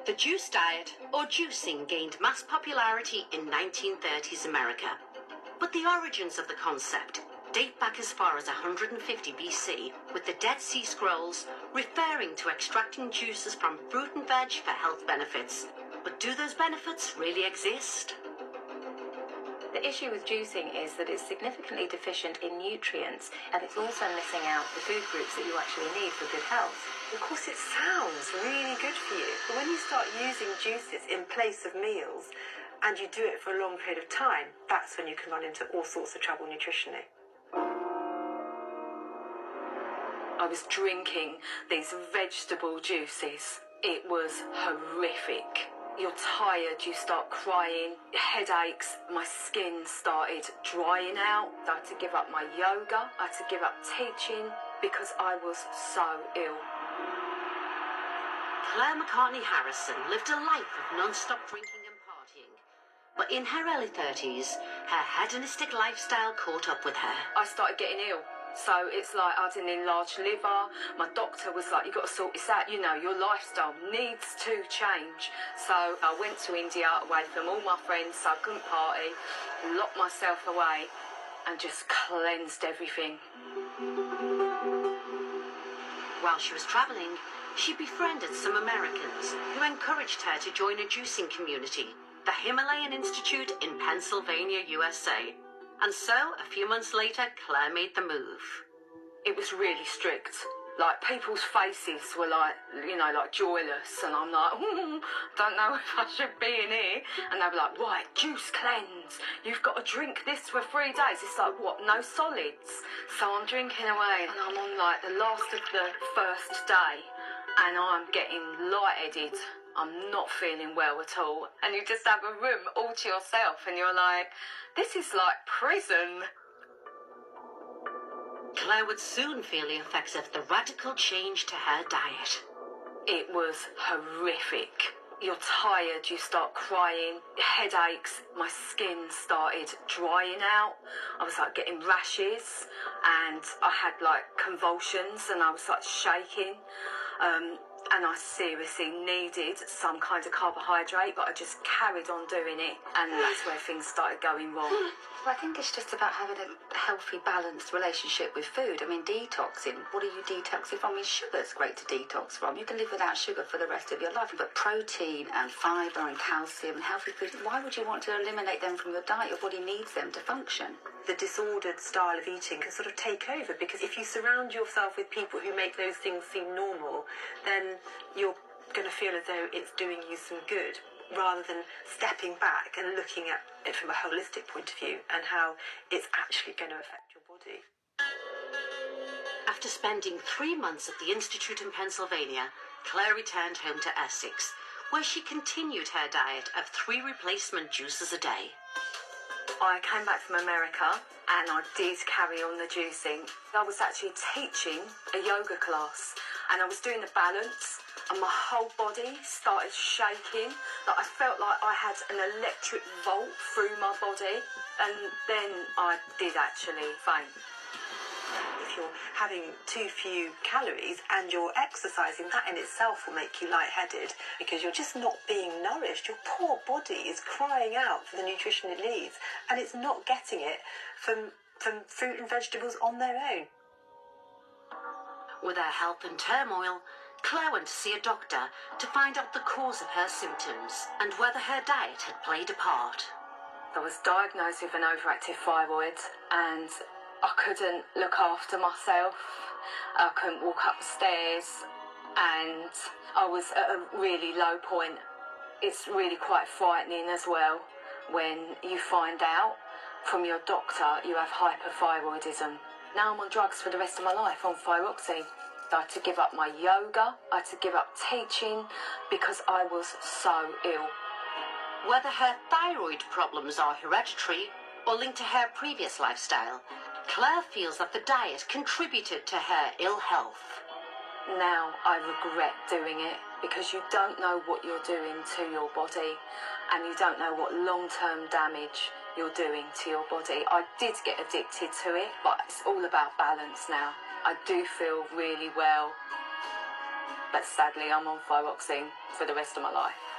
The juice diet, or juicing, gained mass popularity in 1930s America. But the origins of the concept date back as far as 150 BC, with the Dead Sea Scrolls referring to extracting juices from fruit and veg for health benefits. But do those benefits really exist? The issue with juicing is that it's significantly deficient in nutrients, and it's also missing out the food groups that you actually need for good health. Of course, it sounds really good for you, but when you start using juices in place of meals, and you do it for a long period of time, that's when you can run into all sorts of trouble nutritionally. I was drinking these vegetable juices. It was horrific. You're tired, you start crying, headaches, my skin started drying out. I had to give up my yoga, I had to give up teaching because I was so ill. Claire McCartney Harrison lived a life of non-stop drinking and partying. But in her early 30s, her hedonistic lifestyle caught up with her. I started getting ill. So it's like I had an enlarged liver. My doctor was like, you've got to sort this out. You know, your lifestyle needs to change. So I went to India away from all my friends, so I couldn't party, locked myself away and just cleansed everything. While she was travelling, she befriended some Americans who encouraged her to join a juicing community, the Himalayan Institute in Pennsylvania, USA. And so, a few months later, Claire made the move. It was really strict. Like, people's faces were like, you know, like joyless. And I'm like, don't know if I should be in here. And they were like, right, juice cleanse. You've got to drink this for 3 days. It's like, what, no solids? So I'm drinking away and I'm on like the last of the first day. And I'm getting lightheaded. I'm not feeling well at all. And you just have a room all to yourself and you're like, this is like prison. Claire would soon feel the effects of the radical change to her diet. It was horrific. You're tired, you start crying, headaches, my skin started drying out. I was like getting rashes and I had like convulsions and I was like shaking. And I seriously needed some kind of carbohydrate, but I just carried on doing it, and that's where things started going wrong. I think it's just about having a healthy, balanced relationship with food. I mean, detoxing. What are you detoxing from? I mean, sugar's great to detox from. You can live without sugar for the rest of your life. But protein and fibre and calcium and healthy food, why would you want to eliminate them from your diet? Your body needs them to function. The disordered style of eating can sort of take over, because if you surround yourself with people who make those things seem normal, then you're going to feel as though it's doing you some good, rather than stepping back and looking at it from a holistic point of view and how it's actually going to affect your body. After spending 3 months at the Institute in Pennsylvania, Claire returned home to Essex, where she continued her diet of 3 replacement juices a day. I came back from America and I did carry on the juicing. I was actually teaching a yoga class and I was doing the balance and my whole body started shaking. Like I felt like I had an electric volt through my body, and then I did actually faint. If you're having too few calories and you're exercising, that in itself will make you lightheaded because you're just not being nourished. Your poor body is crying out for the nutrition it needs, and it's not getting it from fruit and vegetables on their own. With her health in turmoil, Claire went to see a doctor to find out the cause of her symptoms and whether her diet had played a part. I was diagnosed with an overactive thyroid and I couldn't look after myself. I couldn't walk up the stairs and I was at a really low point. It's really quite frightening as well when you find out from your doctor you have hypothyroidism. Now I'm on drugs for the rest of my life, on thyroxine. I had to give up my yoga, I had to give up teaching because I was so ill. Whether her thyroid problems are hereditary or linked to her previous lifestyle, Claire feels that the diet contributed to her ill health. Now I regret doing it because you don't know what you're doing to your body and you don't know what long-term damage you're doing to your body. I did get addicted to it, but it's all about balance now. I do feel really well. but sadly I'm on thyroxine for the rest of my life.